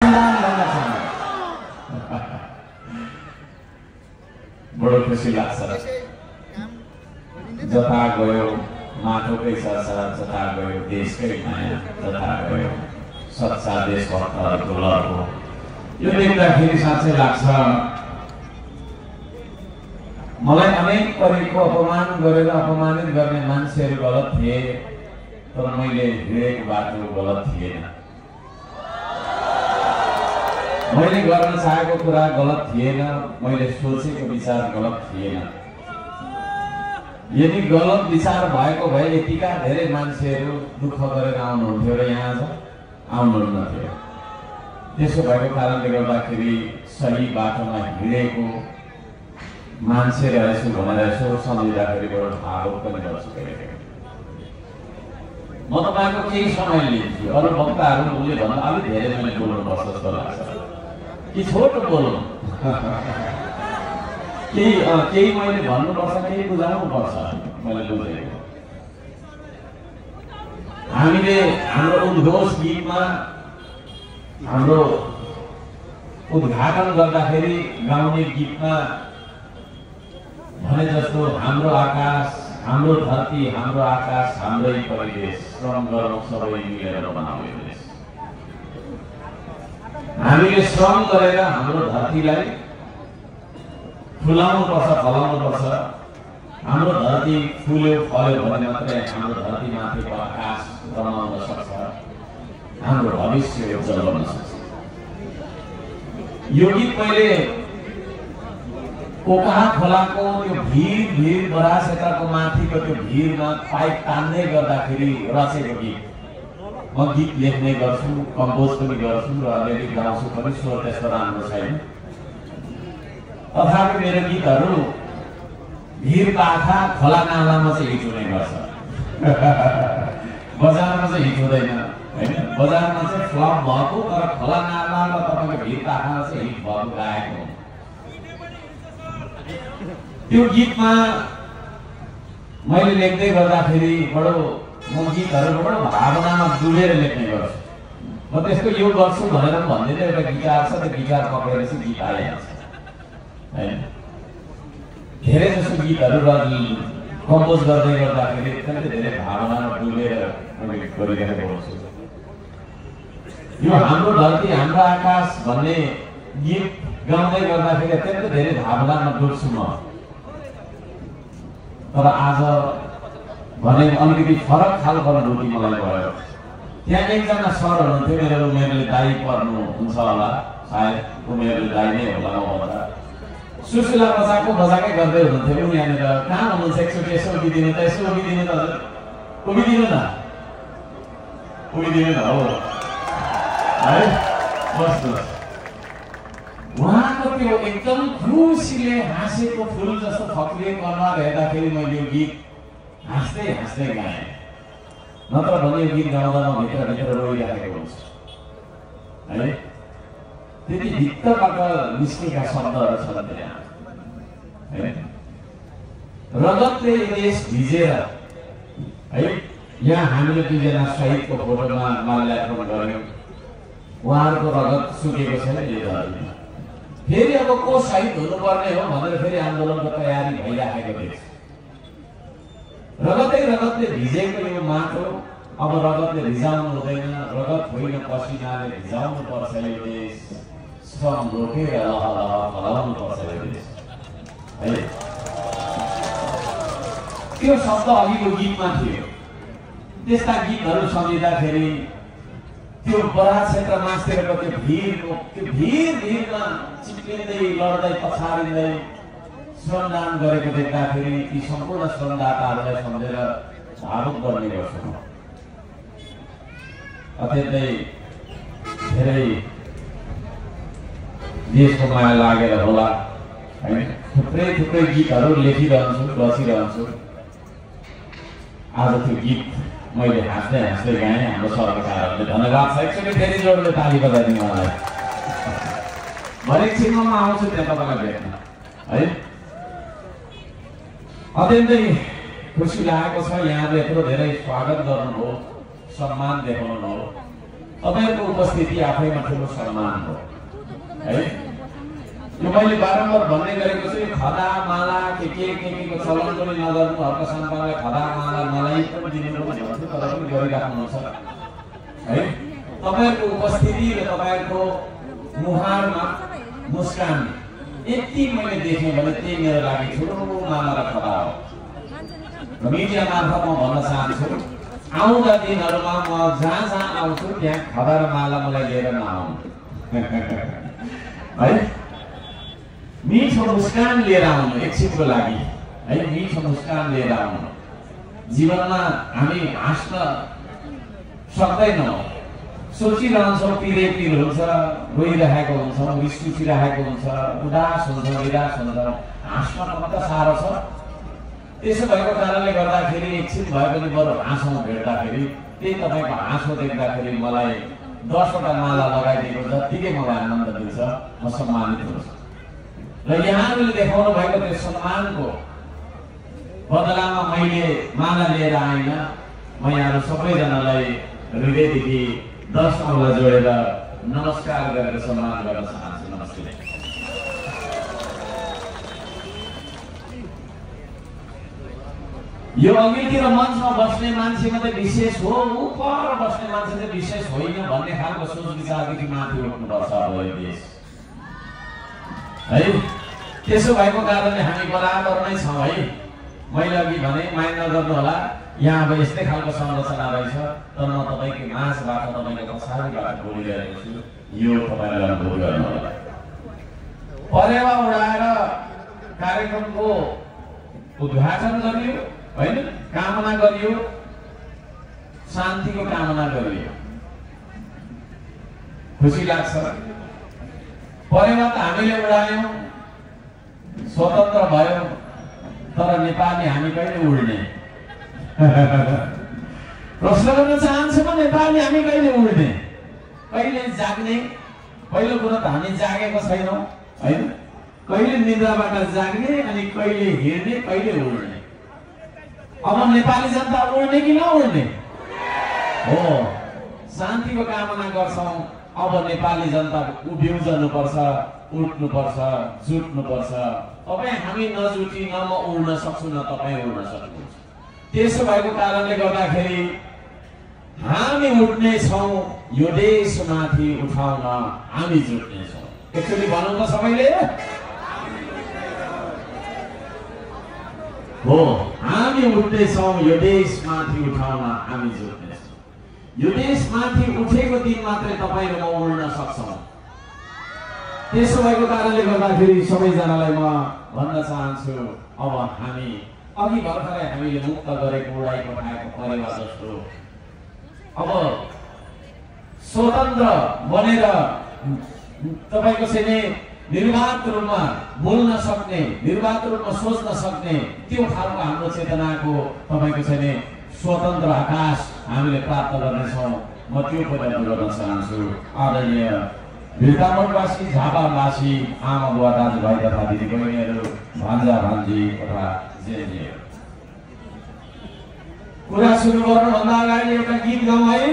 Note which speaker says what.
Speaker 1: बलिदान गर्न चाहन्छु। बडो खुसी लाग्छ। जता गयो माटोकै चर्चा, जता गयो देशकै माया, जता गयो सच्चा देशभक्तहरूको लहर हो। यो देख्दाखेरि साँच्चै लाग्छ मलाई अनेक परेको अपमान गरेर अपमानित गर्ने मान्छेहरू गलत थिए, तर मैले हिँडेको बाटो गलत थिएन। मैले गर्न चाहेको कुरा गलत थिएन, मैले सोचेको विचार गलत थिएन। यदि गलत विचार भएको भए यतिका धेरै मान्छेहरू दुःख गरेर आउनुहुन्थ्यो र यहाँ आज आउनुहुन्थ्यो। त्यसो भएको कारणले गर्दाखेरि सही बाटोमा हिँडेको मान्छे रहेछु भनेर यसो सम्झिँदाखेरि बडो भावुक पनि गर्छु। म तपाईँको केही समय लिन्छु। अरू वक्ताहरूले भन्दा अलिक धेरै मैले बोल्नुपर्छ जस्तो लाग्छ कि छोटो बोलौँ? केही मैले भन्नुपर्छ, केही बुझाउनुपर्छ। मैले बुझेको हामीले हाम्रो उद्घोष गीतमा हाम्रो उद्घाटन गर्दाखेरि गाउने गीतमा भने जस्तो हाम्रो आकाश, हाम्रो धरती, हाम्रो आकाश, हाम्रै परिवेश, श्रम गरौँ सबै मिलेर बनाउने देश। हामीले श्रम गरेर हाम्रो धरतीलाई फुलाउनु पर्छ, फलाउनु पर्छ। हाम्रो धरती फुल्यो फल्यो भने मात्रै हाम्रो धरतीमाथिको आकाश रमाउन सक्छ, हाम्रो भविष्य उज्जवल बन्न सक्छ। यो गीत मैले कोकाहा खोलाको त्यो भिर बरा क्षेत्रको माथिको त्यो भिरमा पाइप तान्दै गर्दाखेरि रचेको गीत। म गीत लेख्ने गर्छु, कम्पोज पनि गर्छु र अलिअलि गाउँछु पनि, स्वर त्यस्तो राम्रो छैन। तथापि मेरो गीतहरू भिर पाखा खोला नालामा चाहिँ हिट हुने गर्छ। बजारमा चाहिँ हिट हुँदैन होइन। बजारमा चाहिँ फ्लप भएको, तर खोला नाला र तपाईँको भिर पाखामा चाहिँ हिट भएको गाएको हो। त्यो गीतमा मैले लेख्दै गर्दाखेरि बडो म गीतहरू बडो भावनामा डुबेर लेख्ने गर्छु। म त्यसको यो गर्छु भनेर भन्दैन, एउटा गिटार छ, त्यो गिटार पक्रेर चाहिँ गीत आइहाल्छ होइन। धेरै जसो गीतहरू कम्पोज गर्दै गर्दाखेरि एकदमै धेरै भावनामा डुबेर मैले गरिरहेको हुन्छु। यो हाम्रो धरती हाम्रो आकाश भन्ने गीत गाउँदै गर्दाखेरि अत्यन्तै धेरै भावनामा डुब्छु म। तर आज भने अलिकति फरक खालको अनुभूति मलाई भयो। त्यहाँ एकजना सर हुनुहुन्थ्यो, मेरो उमेरले दाइ पर्नुहुन्छ होला, सायद उमेरले दाइ नै होला मभन्दा। सुसुला बजाकै गर्दै हुनुहुन्थ्यो। यहाँनिर कहाँ हुनुहुन्छ? एकचोटि यसो उभिदिनु त, यसो उभिदिनु त, हजुर उभिदिनु न, उभिदिनु न हो है। बस्नुहोस्। उहाँको त्यो एकदम खुसीले हाँसेको फुल जस्तो फक्रिएको अनुहार हेर्दाखेरि मैले यो गीत हाँस्दै हाँस्दै गाएँ। नत्र भने यो गीत गाउँदा म भित्रभित्र रोइरहेको हुन्छु है। त्यति भित्रबाट निस्केका शब्दहरू छन् त्यहाँ है। रगतले देश भिजेर है। यहाँ हामीले दुईजना शहीदको फोटोमा माल्यार्पण गर्यौँ। उहाँहरूको रगत सुकेको छैन यो धरतीमा। फेरि अब को शहीद हुनुपर्ने हो भनेर फेरि आन्दोलनको तयारी भइराखेको देश। रगतले भिजेको यो माटो अब रगतले भिजाउनु हुँदैन। रगत होइन, पसिनाले भिजाउनु पर्छ यो देश। श्रम रोकेर लहलह फलाउनु पर्छ यो देश है। त्यो शब्द अघिको गीतमा थियो। त्यस्ता गीतहरू सम्झिँदाखेरि त्यो बराक क्षेत्र मास्तिरको त्यो भिरमा चिप्लिँदै लड्दै पछाडिँदै श्रमदान गरेको देख्दाखेरि ती सम्पूर्ण श्रमदाताहरूलाई सम्झेर भावुक गर्ने गर्छु। अत्यन्तै धेरै देशको माया लागेर होला है। थुप्रै गीतहरू लेखिरहन्छु, रचिरहन्छु। आज त्यो गीत मैले हाँस्दै हाँस्दै गाएँ। हाम्रो सरकारहरूले धन्यवाद छ। एकचोटि फेरि जोडले ताली बजाइदिनु मलाई। भरे एकछिनमा आउँछु त्यहाँ तपाईँलाई भेट्न है। अत्यन्तै खुसी लागेको छ। यहाँले यत्रो धेरै स्वागत गर्नुभयो, सम्मान देखाउनुभयो। तपाईहरुको उपस्थिति आफैमा ठूलो सम्मान हो है। यो मैले बारम्बार भन्दै गरेको छु, खदा माला के को चलन पनि नगर्नु, हर्क सन्तानलाई खदा माला मलाई पनि दिनु भन्छु, तर पनि गरिराख्नुहुन्छ है। तपाईहरुको उपस्थिति र तपाईहरुको मुहारमा मुस्कान यति मैले देखेँ भने त्यही मेरो लागि ठुलो माला र खदा हो। र मिडिया मार्फत म भन्न चाहन्छु, आउँदा दिनहरुमा म जहाँ आउँछु त्यहाँ खदा र माला मलाई लिएर नआउनु है। मिठो मुस्कान लिएर आउनु एकछिनको लागि है, मिठो मुस्कान लिएर आउनु। जीवनमा हामी हाँस्न सक्दैनौँ, सोचिरहन्छौँ, पिर हुन्छ, रोइरहेको हुन्छौँ, रिस उठिरहेको हुन्छ, उदास हुन्छौँ, निराश हुन्छौँ, हाँस्न मात्र साह्रो छ। त्यसो भएको कारणले गर्दाखेरि एकछिन भए पनि बरु हाँसौँ भेट्दाखेरि। त्यही तपाईँको हाँसो देख्दाखेरि मलाई 10वटा माला लगाइदिएको जत्तिकै मलाई आनन्द दिन्छ, म सम्मानित हुन्छु। र यहाँहरूले देखाउनु भएको त्यो सम्मानको बदलामा मैले माला लिएर आइन, म यहाँहरू सबैजनालाई हृदयदेखि 10 औँला जोडेर नमस्कार गरेर सम्मान गर्न चाहन्छु। नमस्ते। यो अघिल्तिर मञ्चमा बस्ने मान्छे मात्रै विशेष हो, उपर बस्ने मान्छे चाहिँ विशेष होइन भन्ने खालको सोच विचारदेखि माथि उठ्नुपर्छ अब यो देश है। त्यसो भएको कारणले हामी बराबर नै छौँ है। मैले अघि भने माया नगर्नु होला, यहाँ अब यस्तै खालको संरचना रहेछ, तर म तपाईँको माझबाट तपाईँको पछाडिबाट बोलिरहेको छु, यो तपाईँले अनुभव गर्नु होला। परेवा उडाएर कार्यक्रमको उद्घाटन गरियो होइन, कामना गरियो, शान्तिको कामना गरियो, खुसी लाग्छ। परेवा त हामीले उडायौँ, स्वतन्त्र भयो, तर नेपाली हामी कहिले उड्ने? प्रश्न गर्न चाहन्छु म, नेपाली हामी कहिले उड्ने, कहिले जाग्ने? पहिलो कुरो त हामी जागेको छैनौँ होइन, कहिले निद्राबाट जाग्ने अनि कहिले हिँड्ने, कहिले उड्ने? अब नेपाली जनता उड्ने कि नउड्ने हो? शान्तिको कामना गर्छौँ, अब नेपाली जनता उभिउजनुपर्छ, उठ्नुपर्छ, जुट्नुपर्छ। तपाईँ हामी नजुटी न म उड्न सक्छु न तपाईँ उड्न सक्नुहुन्छ। त्यसो भएको कारणले गर्दाखेरि हामी उठ्नेछौँ, यो देशमाथि उठाउन हामी जुट्नेछौँ। एकचोटि भनौँ त सबैले हो, हामी उठ्नेछौँ, यो देशमाथि उठाउन हामी जुट्नेछौँ। यो देशमाथि उठेको दिन मात्रै तपाईँ र म उड्न सक्छौँ। त्यसो भएको कारणले गर्दाखेरि सबैजनालाई म भन्न चाहन्छु, अब हामी अघि भर्खरै हामीले मुक्त गरेको उडाइ पठाएको परेवा जस्तो अब स्वतन्त्र बनेर तपाईको चाहिँ निर्वाध रूपमा बोल्न सक्ने, निर्वाध रूपमा सोच्न सक्ने त्यो खालको हाम्रो चेतनाको तपाईको चाहिँ स्वतन्त्र आकाश हामीले प्राप्त गर्नेछौँ। म त्यो पनि गर्न चाहन्छु। आदरणीय भिरतामोडवासी, झापावासी, आमा बुवा, दाजुभाइ तथा दिदीबहिनीहरू, भान्जा भान्जी तथा जेजेहरू, कुरा सुरु गर्नुभन्दा अगाडि एउटा गीत गाउँ है।